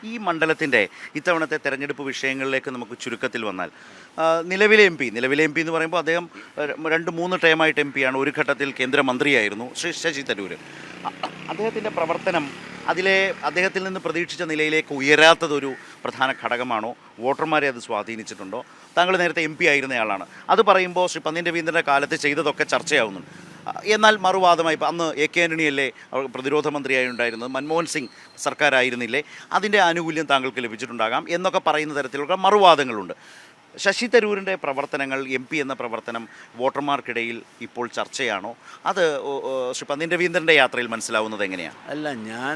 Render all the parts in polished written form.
ഈ മണ്ഡലത്തിൻ്റെ ഇത്തവണത്തെ തെരഞ്ഞെടുപ്പ് വിഷയങ്ങളിലേക്ക് നമുക്ക് ചുരുക്കത്തിൽ വന്നാൽ നിലവിലെ എം പി എന്ന് പറയുമ്പോൾ അദ്ദേഹം 2-3 ടേമായിട്ട് എം പിയാണ്. ഒരു ഘട്ടത്തിൽ കേന്ദ്രമന്ത്രിയായിരുന്നു ശ്രീ ശശി തരൂർ. അദ്ദേഹത്തിൻ്റെ പ്രവർത്തനം അദ്ദേഹത്തിൽ നിന്ന് പ്രതീക്ഷിച്ച നിലയിലേക്ക് ഉയരാത്തതൊരു പ്രധാന ഘടകമാണോ? വോട്ടർമാരെ അത് സ്വാധീനിച്ചിട്ടുണ്ടോ? താങ്കൾ നേരത്തെ എം പി ആയിരുന്നയാളാണ്. അത് പറയുമ്പോൾ ശ്രീ പന്ന്യൻ രവീന്ദ്രൻ്റെ കാലത്ത് ചെയ്തതൊക്കെ ചർച്ചയാവുന്നുണ്ട്. എന്നാൽ മറുവാദമായി ഇപ്പോൾ അന്ന് എ കെ ആൻ്റണിയല്ലേ പ്രതിരോധ മന്ത്രിയായി ഉണ്ടായിരുന്നത്, മൻമോഹൻ സിംഗ് സർക്കാരായിരുന്നില്ലേ, അതിൻ്റെ ആനുകൂല്യം താങ്കൾക്ക് ലഭിച്ചിട്ടുണ്ടാകാം എന്നൊക്കെ പറയുന്ന തരത്തിലുള്ള മറുവാദങ്ങളുണ്ട്. ശശി തരൂരിൻ്റെ പ്രവർത്തനങ്ങൾ, എം പി എന്ന പ്രവർത്തനം വോട്ടർമാർക്കിടയിൽ ഇപ്പോൾ ചർച്ചയാണോ? അത് ശ്രീ പന്ന്യൻ രവീന്ദ്രൻ്റെ യാത്രയിൽ മനസ്സിലാവുന്നത് എങ്ങനെയാണ്? അല്ല, ഞാൻ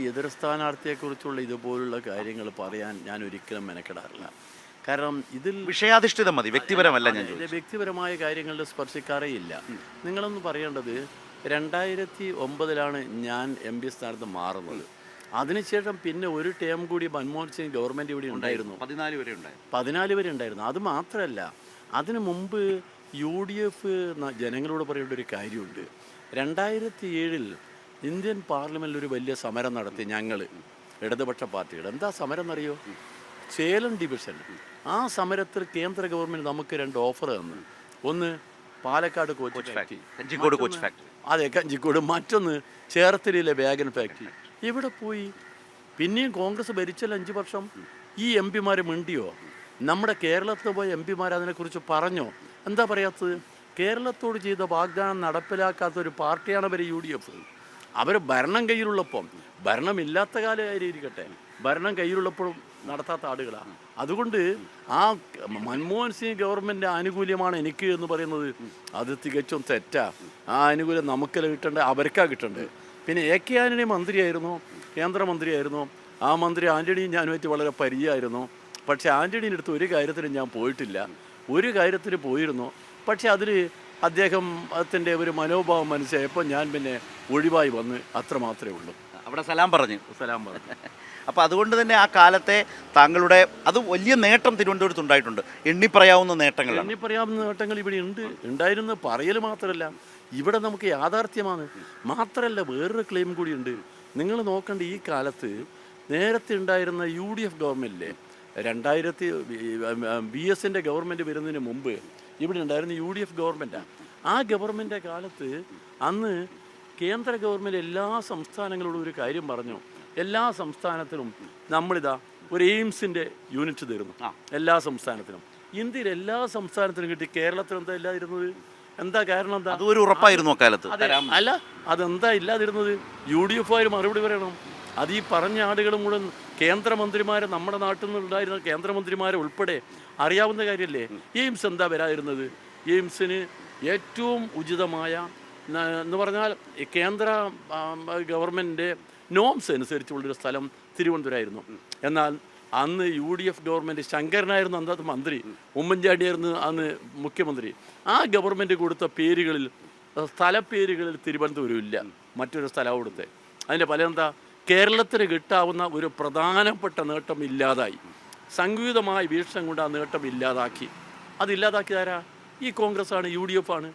എതിർ സ്ഥാനാർത്ഥിയെക്കുറിച്ചുള്ള ഇതുപോലുള്ള കാര്യങ്ങൾ പറയാൻ ഞാൻ ഒരിക്കലും മെനക്കെടാറില്ല. കാരണം ഇതിൽ വിഷയാധിഷ്ഠിതം മതി, വ്യക്തിപരമല്ല. ഞാൻ വ്യക്തിപരമായ കാര്യങ്ങളിൽ സ്പർശിക്കാറേ ഇല്ല. നിങ്ങളൊന്ന് പറയേണ്ടത് 2009 ഞാൻ എം പി സ്ഥാനത്ത് മാറുന്നത്. അതിനുശേഷം പിന്നെ ഒരു ടേം കൂടി മൻമോഹൻ സിംഗ് ഗവൺമെൻറ് ഇവിടെ ഉണ്ടായിരുന്നു. 14 വരെ ഉണ്ടായിരുന്നു. അത് മാത്രമല്ല, അതിനു മുമ്പ് UDF ജനങ്ങളോട് പറയേണ്ട ഒരു കാര്യമുണ്ട്. 2007 ഇന്ത്യൻ പാർലമെൻറ്റിൽ ഒരു വലിയ സമരം നടത്തി ഞങ്ങൾ, ഇടതുപക്ഷ പാർട്ടികൾ. എന്താ സമരം എന്നറിയോ? സേലം ഡിവിഷൻ. ആ സമരത്തിൽ കേന്ദ്ര ഗവൺമെൻറ് നമുക്ക് 2 ഓഫർ തന്നു. ഒന്ന് പാലക്കാട് കോച്ച് ഫാക്ടറി, അതെ കഞ്ചിക്കോട്. മറ്റൊന്ന് ചേർത്തലയിലെ വാഗൺ ഫാക്ടറി. ഇവിടെ പോയി പിന്നെയും കോൺഗ്രസ് ഭരിച്ചാൽ 5 വർഷം ഈ എം പിമാർ മിണ്ടിയോ? നമ്മുടെ കേരളത്തിൽ പോയ എം പിമാർ അതിനെക്കുറിച്ച് പറഞ്ഞോ? എന്താ പറയാത്തത്? കേരളത്തോട് ചെയ്ത വാഗ്ദാനം നടപ്പിലാക്കാത്ത ഒരു പാർട്ടിയാണ് അവർ UDF. അവർ ഭരണം കയ്യിലുള്ളപ്പം, ഭരണമില്ലാത്ത കാലമായിരിക്കട്ടെ, ഭരണം കയ്യിലുള്ളപ്പോഴും നടത്താത്ത ആളുകളാണ്. അതുകൊണ്ട് ആ മൻമോഹൻ സിംഗ് ഗവൺമെൻറ് ആനുകൂല്യമാണ് എനിക്ക് എന്ന് പറയുന്നത് അത് തികച്ചും തെറ്റാ. ആ ആനുകൂല്യം നമുക്കല്ല കിട്ടേണ്ടത്, അവർക്കാ കിട്ടേണ്ടത്. പിന്നെ എ കെ ആൻ്റണി മന്ത്രിയായിരുന്നു, കേന്ദ്രമന്ത്രിയായിരുന്നു. ആ മന്ത്രി ആൻ്റണിയും ഞാനുമായിട്ട് വളരെ പരിചയമായിരുന്നു. പക്ഷേ ആൻ്റണീൻ്റെ അടുത്ത് ഒരു കാര്യത്തിനും ഞാൻ പോയിട്ടില്ല. ഒരു കാര്യത്തിന് പോയിരുന്നു, പക്ഷേ അതിൽ അദ്ദേഹത്തിൻ്റെ ഒരു മനോഭാവം മനസ്സിലായപ്പോൾ ഞാൻ പിന്നെ ഒഴിവായി വന്ന്, അത്ര മാത്രമേ ഉള്ളൂ. അവിടെ സലാം പറഞ്ഞു. അപ്പോൾ അതുകൊണ്ട് തന്നെ ആ കാലത്തെ താങ്കളുടെ അത് വലിയ നേട്ടം തിരുവനന്തപുരത്ത് ഉണ്ടായിട്ടുണ്ട്. എണ്ണിപ്പറയാവുന്ന നേട്ടങ്ങൾ ഇവിടെ ഉണ്ടായിരുന്നു. പറയൽ മാത്രമല്ല, ഇവിടെ നമുക്ക് യാഥാർത്ഥ്യമാണ്. മാത്രമല്ല, വേറൊരു ക്ലെയിം കൂടിയുണ്ട്. നിങ്ങൾ നോക്കേണ്ട, ഈ കാലത്ത് നേരത്തെ ഉണ്ടായിരുന്ന UDF ഗവൺമെൻറ്റിലെ 2000 BS ഗവൺമെൻറ് വരുന്നതിന് മുമ്പ് ഇവിടെ ഉണ്ടായിരുന്ന UDF ഗവൺമെൻറ്റാണ്. ആ ഗവൺമെൻറ് കാലത്ത് അന്ന് കേന്ദ്ര ഗവൺമെൻറ് എല്ലാ സംസ്ഥാനങ്ങളോടും ഒരു കാര്യം പറഞ്ഞു. എല്ലാ സംസ്ഥാനത്തിനും നമ്മളിതാ ഒരു എയിംസിൻ്റെ യൂണിറ്റ് തരുന്നു. എല്ലാ സംസ്ഥാനത്തിനും. ഇന്ത്യയിൽ എല്ലാ സംസ്ഥാനത്തിനും കിട്ടി. കേരളത്തിൽ എന്താ ഇല്ലാതിരുന്നത്? എന്താ കാരണം? എന്താ അതൊരു ഉറപ്പായിരുന്നു കാലത്ത്? അല്ല, അതെന്താ ഇല്ലാതിരുന്നത്? UDF മറുപടി പറയണം. അത് ഈ പറഞ്ഞ ആളുകൾ മുഴുവൻ കേന്ദ്രമന്ത്രിമാരെ, നമ്മുടെ നാട്ടിൽ നിന്നുണ്ടായിരുന്ന കേന്ദ്രമന്ത്രിമാരെ ഉൾപ്പെടെ അറിയാവുന്ന കാര്യമല്ലേ. എയിംസ് എന്താ വരാതിരുന്നത്? എയിംസിന് ഏറ്റവും ഉചിതമായ എന്ന് പറഞ്ഞാൽ കേന്ദ്ര ഗവൺമെൻറ്റിൻ്റെ നോംസ് അനുസരിച്ചുള്ളൊരു സ്ഥലം തിരുവനന്തപുരമായിരുന്നു. എന്നാൽ അന്ന് UDF ഗവൺമെൻറ്, ശങ്കരനായിരുന്നു അന്നത്തെ മന്ത്രി, ഉമ്മൻചാണ്ടിയായിരുന്നു അന്ന് മുഖ്യമന്ത്രി. ആ ഗവൺമെൻറ് കൊടുത്ത പേരുകളിൽ, സ്ഥലപ്പേരുകളിൽ തിരുവനന്തപുരം ഇല്ല, മറ്റൊരു സ്ഥലം കൊടുത്തത്. അതിൻ്റെ ഫലം എന്താ? കേരളത്തിന് കിട്ടാവുന്ന ഒരു പ്രധാനപ്പെട്ട നേട്ടം ഇല്ലാതായി. സംയുക്തമായ വീക്ഷണം കൊണ്ട് ആ നേട്ടം ഇല്ലാതാക്കി. അതില്ലാതാക്കിയതാരാ? ഈ കോൺഗ്രസ്സാണ്, UDF ആണ്.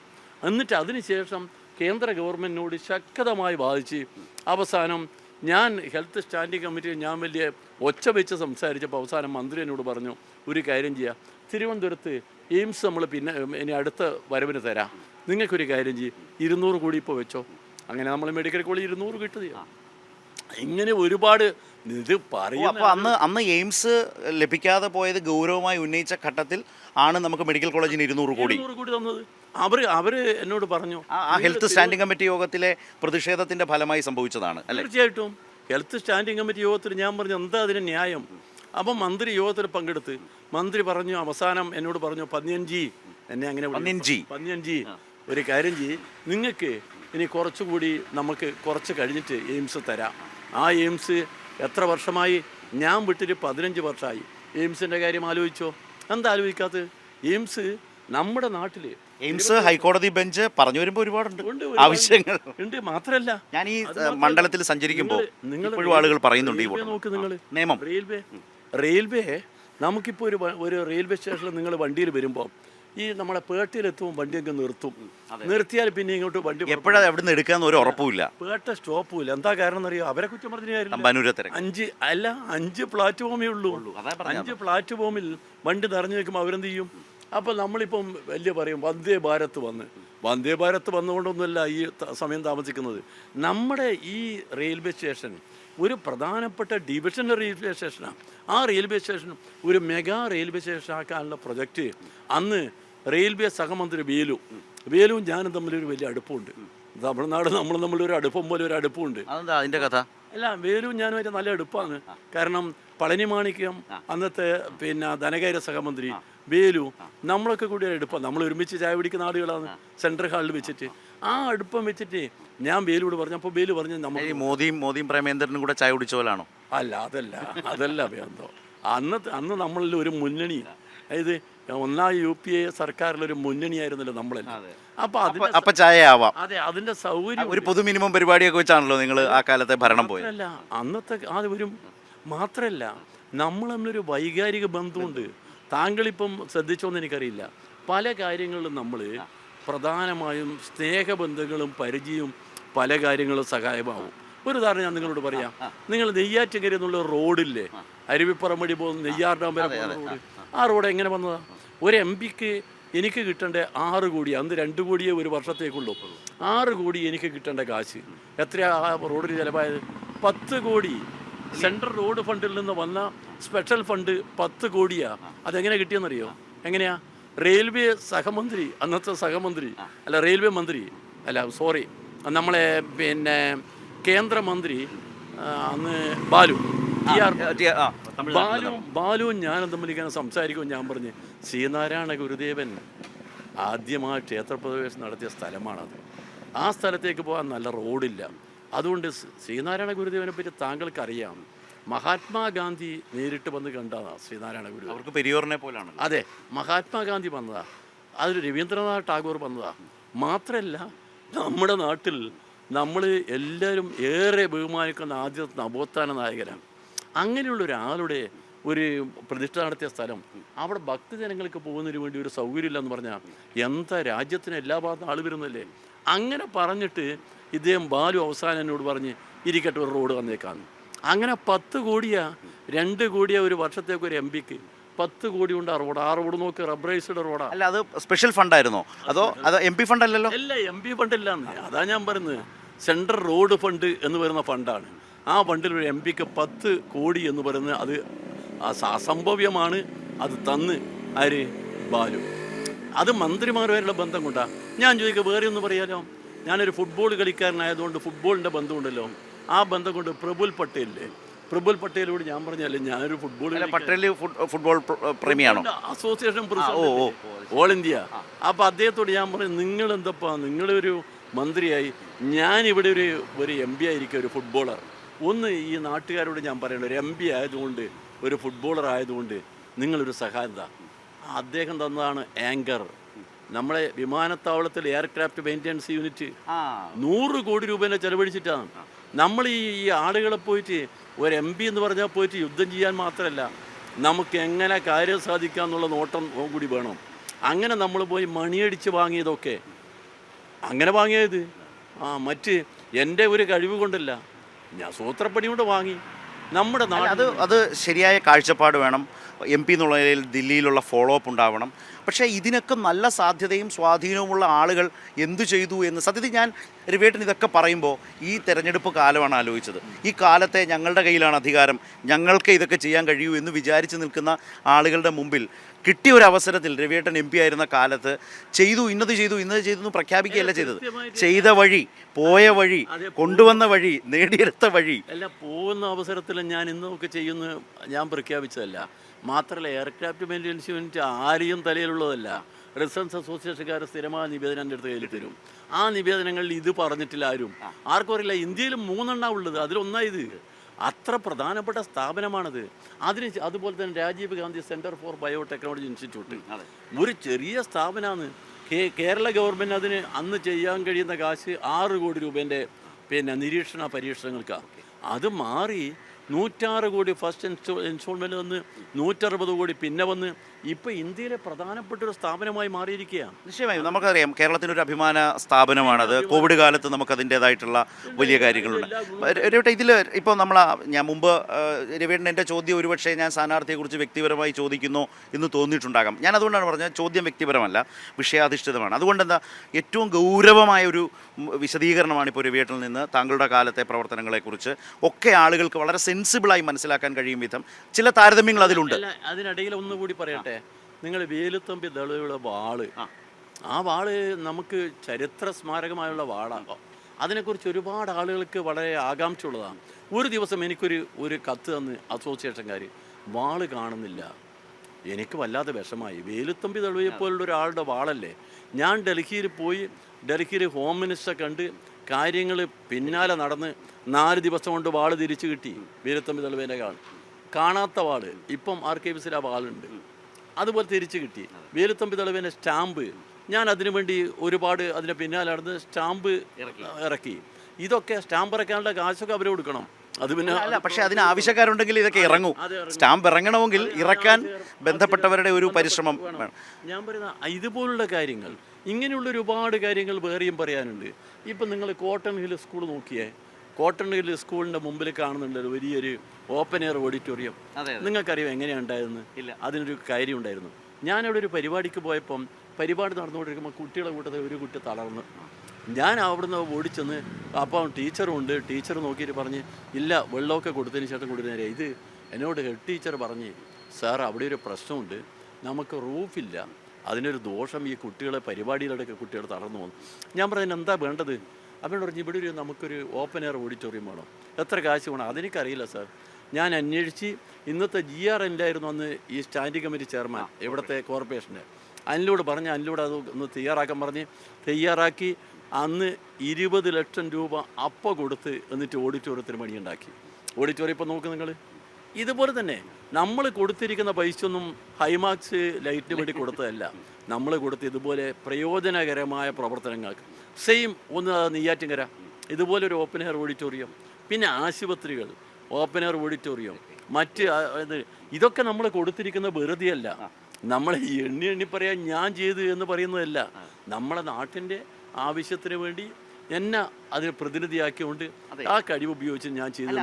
എന്നിട്ട് അതിനുശേഷം കേന്ദ്ര ഗവൺമെൻറ്റിനോട് ശക്തമായി ബാധിച്ച് അവസാനം ഞാൻ ഹെൽത്ത് സ്റ്റാൻഡിംഗ് കമ്മിറ്റിയിൽ ഞാൻ വലിയ ഒച്ച വെച്ച് സംസാരിച്ചപ്പോൾ അവസാനം മന്ത്രി എന്നോട് പറഞ്ഞു, ഒരു കാര്യം ചെയ്യുക, തിരുവനന്തപുരത്ത് എയിംസ് നമ്മൾ പിന്നെ ഇനി അടുത്ത വരവിന് തരാം, നിങ്ങൾക്കൊരു കാര്യം ചെയ്യും, 200 കോടി ഇപ്പോൾ വെച്ചോ. അങ്ങനെ നമ്മൾ മെഡിക്കൽ കോളേജ് 200 കിട്ടുക. ഇങ്ങനെ ഒരുപാട് ഇത് പറയും. അപ്പോൾ അന്ന് എയിംസ് ലഭിക്കാതെ പോയത് ഗൗരവമായി ഉന്നയിച്ച ഘട്ടത്തിൽ ആണ് നമുക്ക് മെഡിക്കൽ കോളേജിന് 200 കോടി തന്നത്. അവർ എന്നോട് പറഞ്ഞു, ആ ഹെൽത്ത് സ്റ്റാൻഡിംഗ് കമ്മിറ്റി യോഗത്തിലെ പ്രതിഷേധത്തിൻ്റെ ഫലമായി സംഭവിച്ചതാണ്. തീർച്ചയായിട്ടും ഹെൽത്ത് സ്റ്റാൻഡിംഗ് കമ്മിറ്റി യോഗത്തിൽ ഞാൻ പറഞ്ഞു, എന്താ അതിന് ന്യായം? അപ്പം മന്ത്രി യോഗത്തിൽ പങ്കെടുത്ത് മന്ത്രി പറഞ്ഞു, അവസാനം എന്നോട് പറഞ്ഞു, പന്ന്യൻജി, എന്നെ അങ്ങനെ പന്ന്യൻജി, ഒരു കാര്യം ചെയ്യ്, നിങ്ങൾക്ക് ഇനി കുറച്ചുകൂടി നമുക്ക് കുറച്ച് കഴിഞ്ഞിട്ട് എയിംസ് തരാം. ആ എയിംസ് എത്ര വർഷമായി? ഞാൻ വിട്ടിട്ട് 15 വർഷമായി. എയിംസിൻ്റെ കാര്യം ആലോചിച്ചോ? എന്താ ആലോചിക്കാത്തത്? എയിംസ് നമ്മുടെ നാട്ടിൽ, എയിംസ് ഹൈക്കോടതി ബെഞ്ച് പറഞ്ഞു വരുമ്പോൾ ഒരുപാടുണ്ട് ആവശ്യങ്ങൾ ഉണ്ട്. മാത്രമല്ല, ഞാൻ ഈ മണ്ഡലത്തിൽ സഞ്ചരിക്കുമ്പോൾ ഇപ്പോഴും ആളുകൾ പറയുന്നുണ്ട്, നോക്ക് നിങ്ങൾ നിയമം, റെയിൽവേ നമുക്കിപ്പോൾ ഒരു റെയിൽവേ സ്റ്റേഷനിൽ നിങ്ങൾ വണ്ടിയിൽ വരുമ്പോൾ ഈ നമ്മളെ പേട്ടയിലെത്തുമ്പോൾ വണ്ടിയൊക്കെ നിർത്തും. നിർത്തിയാൽ പിന്നെ ഇങ്ങോട്ട് വണ്ടി എപ്പോഴാണ് അവിടെ നിന്ന് എടുക്കാന്ന് ഒരു ഉറപ്പുമില്ല. പേട്ട സ്റ്റോപ്പുമില്ല. എന്താ കാരണം എന്നറിയോ? അവരെ കുറ്റം പറഞ്ഞ കാര്യമില്ല. 5 പ്ലാറ്റ്ഫോമേ ഉള്ളൂ. 5 പ്ലാറ്റ്ഫോമിൽ വണ്ടി നിറഞ്ഞു വെക്കുമ്പോൾ അവരെന്ത് ചെയ്യും? അപ്പോൾ നമ്മളിപ്പം വലിയ പറയും വന്ദേ ഭാരത് വന്നുകൊണ്ടൊന്നുമല്ല ഈ സമയം താമസിക്കുന്നത്. നമ്മുടെ ഈ റെയിൽവേ സ്റ്റേഷൻ ഒരു പ്രധാനപ്പെട്ട ഡിവിഷണൽ റെയിൽവേ സ്റ്റേഷനാണ്. ആ റെയിൽവേ സ്റ്റേഷൻ ഒരു മെഗാ റെയിൽവേ സ്റ്റേഷൻ ആക്കാനുള്ള പ്രൊജക്റ്റ് അന്ന് റെയിൽവേ സഹമന്ത്രി വേലുവും ഞാനും തമ്മിലൊരു വലിയ അടുപ്പമുണ്ട്. തമിഴ്നാട് നമ്മൾ തമ്മിലൊരു അടുപ്പം പോലെ ഒരു അടുപ്പമുണ്ട്. അതെന്താ അതിൻ്റെ കഥ? അല്ല, വേലുവും ഞാനുമായിട്ട് നല്ല അടുപ്പമാണ്. കാരണം പളനി മാണിക്യം അന്നത്തെ ധനകാര്യ സഹമന്ത്രി വേലു നമ്മളൊക്കെ കൂടി അടുപ്പം. നമ്മൾ ഒരുമിച്ച് ചായ പിടിക്കുന്ന ആളുകളാണ് സെൻട്രൽ ഹാളിൽ വെച്ചിട്ട്. ആ അടുപ്പം വെച്ചിട്ട് ഞാൻ വേലുവോട് പറഞ്ഞു. അപ്പോൾ വേലു പറഞ്ഞു നമ്മൾ മോദിയും പ്രേമേന്ദ്രനും കൂടെ ചായ കുടിച്ച പോലാണോ? അല്ല, അതല്ല ബന്ധം. അന്ന് നമ്മളിൽ ഒരു മുന്നണി, അതായത് ഒന്നാം UPA സർക്കാരിലൊരു മുന്നണിയായിരുന്നല്ലോ നമ്മളെല്ലാം. അപ്പൊ ചായ ആവാം. അതെ, അതിന്റെ സൗകര്യം ഒരു പൊതു മിനിമം പരിപാടിയൊക്കെ വെച്ചാണല്ലോ നിങ്ങൾ ആ കാലത്തെ ഭരണം പോയത്. അല്ല, അന്നത്തെ ഒരു മാത്രമല്ല, നമ്മൾ തമ്മിലൊരു വൈകാരിക ബന്ധമുണ്ട്. താങ്കളിപ്പം ശ്രദ്ധിച്ചോന്ന് എനിക്കറിയില്ല. പല കാര്യങ്ങളിലും നമ്മൾ പ്രധാനമായും സ്നേഹബന്ധങ്ങളും പരിചയവും പല കാര്യങ്ങളും സഹായമാവും. ഒരു ഉദാഹരണം ഞാൻ നിങ്ങളോട് പറയാം. നിങ്ങൾ നെയ്യാറ്റിൻകര എന്നുള്ള റോഡില്ലേ, അരുവിപ്പറമ്പടി പോകുന്ന നെയ്യാർഡാം വരെ പോകുന്ന റോഡ്, ആ റോഡ് എങ്ങനെ വന്നതാ? ഒരു MPക്ക് എനിക്ക് കിട്ടേണ്ട 6 കോടി, അന്ന് 2 കോടിയേ ഒരു വർഷത്തേക്കുള്ളൂ. 6 കോടി എനിക്ക് കിട്ടേണ്ട കാശ് എത്രയാ ആ റോഡിന് ചിലവായത്? 10 കോടി. സെൻട്രൽ റോഡ് ഫണ്ടിൽ നിന്ന് വന്ന സ്പെഷ്യൽ ഫണ്ട് 10 കോടിയാ. അതെങ്ങനെ കിട്ടിയെന്നറിയോ? എങ്ങനെയാ? റെയിൽവേ സഹമന്ത്രി, അന്നത്തെ സഹമന്ത്രി അല്ല, റെയിൽവേ മന്ത്രി അല്ല, സോറി, നമ്മളെ കേന്ദ്രമന്ത്രി അന്ന് ബാലുവും ഞാനും തമ്മിൽ ഇങ്ങനെ സംസാരിക്കും. ഞാൻ പറഞ്ഞ് ശ്രീനാരായണ ഗുരുദേവൻ ആദ്യമായി ക്ഷേത്രപ്രവേശം നടത്തിയ സ്ഥലമാണത്. ആ സ്ഥലത്തേക്ക് പോകാൻ നല്ല റോഡില്ല. അതുകൊണ്ട് ശ്രീനാരായണ ഗുരുദേവനെ പറ്റി താങ്കൾക്കറിയാം. മഹാത്മാഗാന്ധി നേരിട്ട് വന്ന് കണ്ടതാണ് ശ്രീനാരായണ ഗുരുദേവൻ. അവർക്ക് പെരിയോറിനെ പോലാണ്. അതെ, മഹാത്മാഗാന്ധി വന്നതാ, അതിൽ രവീന്ദ്രനാഥ് ടാഗോർ വന്നതാ. മാത്രമല്ല, നമ്മുടെ നാട്ടിൽ നമ്മൾ എല്ലാവരും ഏറെ ബഹുമാനിക്കുന്ന ആദ്യത്തെ നവോത്ഥാന നായകനാണ്. അങ്ങനെയുള്ള ഒരാളുടെ ഒരു പ്രതിഷ്ഠ നടത്തിയ സ്ഥലം, അവിടെ ഭക്തജനങ്ങൾക്ക് പോകുന്നതിന് വേണ്ടി ഒരു സൗകര്യമില്ലെന്ന് പറഞ്ഞാൽ എന്താ? രാജ്യത്തിന് എല്ലാ ഭാഗത്തും ആൾ വരുന്നല്ലേ. അങ്ങനെ പറഞ്ഞിട്ട് ഇദ്ദേഹം ബാലു അവസാനം എന്നോട് പറഞ്ഞ് ഇരിക്കട്ടെ ഒരു റോഡ് വന്നേക്കാന്ന്. അങ്ങനെ 10 കോടിയാ, 2 കോടിയാ ഒരു വർഷത്തേക്ക് ഒരു MPക്ക്. 10 കോടി കൊണ്ട് ആ റോഡ് നോക്കി, റബ്ബറൈസ്ഡ് റോഡാ. അല്ല, അത് സ്പെഷ്യൽ ഫണ്ടായിരുന്നോ? അതോ MP ഫണ്ട് അല്ലല്ലോ? അല്ല, MP ഫണ്ട് ഇല്ലാന്ന്. അതാ ഞാൻ പറയുന്നത്, സെൻട്രൽ റോഡ് ഫണ്ട് എന്ന് പറയുന്ന ഫണ്ടാണ്. ആ ഫണ്ടിൽ ഒരു MPക്ക് 10 കോടി എന്ന് പറയുന്നത് അത് അസംഭവ്യമാണ്. അത് തന്ന് ആര്? ബാലു. അത് മന്ത്രിമാരുമായുള്ള ബന്ധം കൊണ്ടാ. ഞാൻ ചോദിക്കുക, വേറെ ഒന്ന് പറയാലോ, ഞാനൊരു ഫുട്ബോൾ കളിക്കാരനായതുകൊണ്ട് ഫുട്ബോളിൻ്റെ ബന്ധമുണ്ടല്ലോ. ആ ബന്ധം കൊണ്ട് പ്രഫുൽ പട്ടേലോട് ഞാൻ പറഞ്ഞല്ലേ, ഞാനൊരു ഫുട്ബോൾ പ്രേമിയാണോ? Association president all India. അപ്പോൾ അദ്ദേഹത്തോട് ഞാൻ പറഞ്ഞു, നിങ്ങളെന്തപ്പാ, നിങ്ങളൊരു മന്ത്രിയായി, ഞാനിവിടെ ഒരു MP ആയിരിക്കും, ഒരു ഫുട്ബോളർ. ഒന്ന് ഈ നാട്ടുകാരോട് ഞാൻ പറയണം, ഒരു MP ആയതുകൊണ്ട്, ഒരു ഫുട്ബോളർ ആയതുകൊണ്ട് നിങ്ങളൊരു സഹായം താ. അദ്ദേഹം തന്നതാണ് ആങ്കർ. നമ്മളെ വിമാനത്താവളത്തിൽ എയർക്രാഫ്റ്റ് മെയിൻ്റെനൻസ് യൂണിറ്റ് 100 കോടി രൂപേനെ ചെലവഴിച്ചിട്ടാണ്. നമ്മൾ ഈ ആളുകളെ പോയിട്ട് ഒരു MP എന്ന് പറഞ്ഞാൽ പോയിട്ട് യുദ്ധം ചെയ്യാൻ മാത്രമല്ല, നമുക്ക് എങ്ങനെ കാര്യം സാധിക്കാം എന്നുള്ള നോട്ടം കൂടി വേണം. അങ്ങനെ നമ്മൾ പോയി മണിയടിച്ച് വാങ്ങിയതൊക്കെ അങ്ങനെ വാങ്ങിയത് മറ്റ് എൻ്റെ ഒരു കഴിവ് കൊണ്ടല്ല, ഞാൻ സൂത്രപ്പണി കൊണ്ട് വാങ്ങി. നമ്മുടെ അത് ശരിയായ കാഴ്ചപ്പാട് വേണം. MP എന്നുള്ള നിലയിൽ ദില്ലിയിലുള്ള ഫോളോ അപ്പ് ഉണ്ടാവണം. പക്ഷേ ഇതിനൊക്കെ നല്ല സാധ്യതയും സ്വാധീനവുമുള്ള ആളുകൾ എന്തു ചെയ്തു എന്ന് സത്യത്തിൽ ഞാൻ രവിയേട്ടൻ ഇതൊക്കെ പറയുമ്പോൾ ഈ തെരഞ്ഞെടുപ്പ് കാലമാണ് ആലോചിച്ചത്. ഈ കാലത്തെ ഞങ്ങളുടെ കയ്യിലാണ് അധികാരം, ഞങ്ങൾക്ക് ഇതൊക്കെ ചെയ്യാൻ കഴിയൂ എന്ന് വിചാരിച്ച് നിൽക്കുന്ന ആളുകളുടെ മുമ്പിൽ കിട്ടിയ ഒരു അവസരത്തിൽ രവിയേട്ടൻ MP ആയിരുന്ന കാലത്ത് ഇന്നത് ചെയ്തു എന്ന് പ്രഖ്യാപിക്കുകയല്ല ചെയ്തത്. ചെയ്ത വഴി, പോയ വഴി, കൊണ്ടുവന്ന വഴി, നേടിയെടുത്ത വഴി. അല്ല, പോകുന്ന അവസരത്തിൽ ഞാൻ ഇന്നൊക്കെ ചെയ്യുന്ന ഞാൻ പ്രഖ്യാപിച്ചതല്ല. മാത്രമല്ല, എയർക്രാഫ്റ്റ് മെയിൻ്റെനൻസ് യൂണിറ്റ് ആരെയും തലയിലുള്ളതല്ല. റെസിഡൻസ് അസോസിയേഷൻകാർ സ്ഥിരമായ നിവേദനം എൻ്റെ അടുത്ത് കയ്യിൽ തരും. ആ നിവേദനങ്ങളിൽ ഇത് പറഞ്ഞിട്ടില്ല ആരും. ആർക്കും അറിയില്ല. ഇന്ത്യയിൽ 3 ഉള്ളത്, അതിലൊന്നായത്. അത്ര പ്രധാനപ്പെട്ട സ്ഥാപനമാണത്. അതുപോലെ തന്നെ Rajiv Gandhi centre for biotechnology institute ഒരു ചെറിയ സ്ഥാപനമാണ്. കേരള ഗവൺമെൻറ് അതിന് അന്ന് ചെയ്യാൻ കഴിയുന്ന കാശ് 6 കോടി രൂപേൻ്റെ നിരീക്ഷണ പരീക്ഷണങ്ങൾക്കാണ്. അത് മാറി 106 കോടി ഫസ്റ്റ് ഇൻസ്റ്റോൾമെൻറ്റ് വന്ന് 160 കോടി പിന്നെ വന്ന് ഇപ്പോൾ ഇന്ത്യയിലെ പ്രധാനപ്പെട്ട ഒരു സ്ഥാപനമായി മാറിയിരിക്കുകയാണ്. നിശ്ചയമായും നമുക്കറിയാം കേരളത്തിനൊരു അഭിമാന സ്ഥാപനമാണത്. കോവിഡ് കാലത്ത് നമുക്ക് അതിൻ്റേതായിട്ടുള്ള വലിയ കാര്യങ്ങളുണ്ട്. രവിയേട്ട, ഇതിൽ ഇപ്പോൾ ഞാൻ മുമ്പ് രവിയേട്ടൻ എൻ്റെ ചോദ്യം ഒരുപക്ഷെ ഞാൻ സ്ഥാനാർത്ഥിയെക്കുറിച്ച് വ്യക്തിപരമായി ചോദിക്കുന്നു എന്ന് തോന്നിയിട്ടുണ്ടാകാം. ഞാൻ അതുകൊണ്ടാണ് പറഞ്ഞത് ചോദ്യം വ്യക്തിപരമല്ല, വിഷയാധിഷ്ഠിതമാണ്. അതുകൊണ്ട് എന്താ ഏറ്റവും ഗൗരവമായ ഒരു വിശദീകരണമാണ് ഇപ്പോൾ രവിയേട്ടനിൽ നിന്ന് താങ്കളുടെ കാലത്തെ പ്രവർത്തനങ്ങളെക്കുറിച്ച് ഒക്കെ ആളുകൾക്ക് വളരെ സെൻസിബിളായി മനസ്സിലാക്കാൻ കഴിയും വിധം ചില താരതമ്യങ്ങൾ അതിലുണ്ട്. അതിനിടയിൽ ഒന്നുകൂടി പറയട്ടെ, നിങ്ങൾ വേലുത്തമ്പി ദളവയുടെ വാള്, ആ വാള് നമുക്ക് ചരിത്ര സ്മാരകമായുള്ള വാളാണ്. അതിനെക്കുറിച്ച് ഒരുപാട് ആളുകൾക്ക് വളരെ ആകാംക്ഷ ഉള്ളതാണ്. ഒരു ദിവസം എനിക്കൊരു കത്ത് തന്ന് അസോസിയേഷൻകാർ വാള് കാണുന്നില്ല. എനിക്ക് വല്ലാതെ വിഷമായി. വേലുത്തമ്പി ദളവയെ പോലുള്ള ഒരാളുടെ വാളല്ലേ. ഞാൻ ഡൽഹിയിൽ ഹോം മിനിസ്റ്ററെ കണ്ട് കാര്യങ്ങൾ പിന്നാലെ നടന്ന് 4 ദിവസം കൊണ്ട് വാള് തിരിച്ചു കിട്ടി. വേലുത്തമ്പി ദളവേൻ്റെ കാണാത്ത വാള് ഇപ്പം ആർക്കൈവ്സിൽ ആ വാളുണ്ട്, അതുപോലെ തിരിച്ചു കിട്ടി. വേലുത്തമ്പി ദളവേൻ്റെ സ്റ്റാമ്പ് ഞാൻ അതിനുവേണ്ടി ഒരുപാട് അതിന് പിന്നാലെ നടന്ന് സ്റ്റാമ്പ് ഇറക്കി. ഇതൊക്കെ സ്റ്റാമ്പ് ഇറക്കാനുള്ള കാശൊക്കെ അവർ കൊടുക്കണം. അത് പിന്നെ അല്ല, പക്ഷേ അതിന് ആവശ്യക്കാരുണ്ടെങ്കിൽ ഇതൊക്കെ ഇറങ്ങും. സ്റ്റാമ്പ് ഇറങ്ങണമെങ്കിൽ ഇറക്കാൻ ബന്ധപ്പെട്ടവരുടെ ഒരു പരിശ്രമം വേണം. ഞാൻ പറയുന്ന ഇതുപോലുള്ള കാര്യങ്ങൾ, ഇങ്ങനെയുള്ള ഒരുപാട് കാര്യങ്ങൾ വേറെയും പറയാനുണ്ട്. ഇപ്പം നിങ്ങൾ കോട്ടൺ ഹിൽ സ്കൂൾ നോക്കിയേ. കോട്ടൺ ഹിൽ സ്കൂളിൻ്റെ മുമ്പിൽ കാണുന്നുണ്ട് വലിയൊരു ഓപ്പൺ എയർ ഓഡിറ്റോറിയം. നിങ്ങൾക്കറിയാം എങ്ങനെയാണ് ഉണ്ടായതെന്ന്? ഇല്ല. അതിനൊരു കാര്യം ഉണ്ടായിരുന്നു. ഞാനവിടെ ഒരു പരിപാടിക്ക് പോയപ്പം പരിപാടി നടന്നുകൊണ്ടിരിക്കുമ്പോൾ കുട്ടികളുടെ കൂട്ടത്തിൽ ഒരു കുട്ടി തളർന്നു. ഞാൻ അവിടുന്ന് ഓടിച്ചെന്ന് അപ്പം ടീച്ചറുണ്ട്. ടീച്ചർ നോക്കിയിട്ട് പറഞ്ഞ് ഇല്ല, വെള്ളമൊക്കെ കൊടുത്തതിന് ശേഷം കൊടുക്കുന്നേരെ. ഇത് എന്നോട് ഹെഡ് ടീച്ചർ പറഞ്ഞ് സാർ അവിടെ ഒരു പ്രശ്നമുണ്ട്, നമുക്ക് റൂഫില്ല, അതിനൊരു ദോഷം ഈ കുട്ടികളെ പരിപാടിയിലൊക്കെ കുട്ടികൾ തളർന്നു പോകുന്നു. ഞാൻ പറഞ്ഞതിന് എന്താ വേണ്ടത്? അവനോട് പറഞ്ഞ് ഇവിടെ നമുക്കൊരു ഓപ്പൺ എയർ ഓഡിറ്റോറിയം വേണം. എത്ര കാശ് വേണം? അതെനിക്കറിയില്ല സാർ. ഞാൻ അന്വേഷിച്ച് ഇന്നത്തെ GRN-ലായിരുന്നു അന്ന് ഈ സ്റ്റാൻഡിംഗ് കമ്മിറ്റി ചെയർമാൻ ഇവിടുത്തെ കോർപ്പറേഷൻ്റെ. അതിലൂടെ അത് ഒന്ന് തയ്യാറാക്കാൻ പറഞ്ഞ് തയ്യാറാക്കി. അന്ന് 20 ലക്ഷം രൂപ അപ്പോൾ കൊടുത്ത് എന്നിട്ട് ഓഡിറ്റോറിയത്തിന് പണിയുണ്ടാക്കി. ഓഡിറ്റോറിയം ഇപ്പോൾ നോക്ക് നിങ്ങൾ. ഇതുപോലെ തന്നെ നമ്മൾ കൊടുത്തിരിക്കുന്ന പൈസയൊന്നും ഹൈമാക്സ് ലൈറ്റിന് വേണ്ടി കൊടുത്തതല്ല. നമ്മൾ കൊടുത്ത് ഇതുപോലെ പ്രയോജനകരമായ പ്രവർത്തനങ്ങൾക്ക്. സെയിം ഒന്ന് നെയ്യാറ്റിൻകര ഇതുപോലൊരു ഓപ്പൺ എയർ ഓഡിറ്റോറിയം, പിന്നെ ആശുപത്രികൾ ഓപ്പൺ എയർ ഓഡിറ്റോറിയം, മറ്റ് ഇതൊക്കെ നമ്മൾ കൊടുത്തിരിക്കുന്ന വെറുതെയല്ല. നമ്മളെ എണ്ണി പറയാൻ ഞാൻ ചെയ്തു എന്ന് പറയുന്നതല്ല. നമ്മളെ നാട്ടിൻ്റെ ആവശ്യത്തിന് വേണ്ടി എന്നെ അതിന് പ്രതിനിധിയാക്കിക്കൊണ്ട് ആ കഴിവ് ഉപയോഗിച്ച് ഞാൻ ചെയ്തു.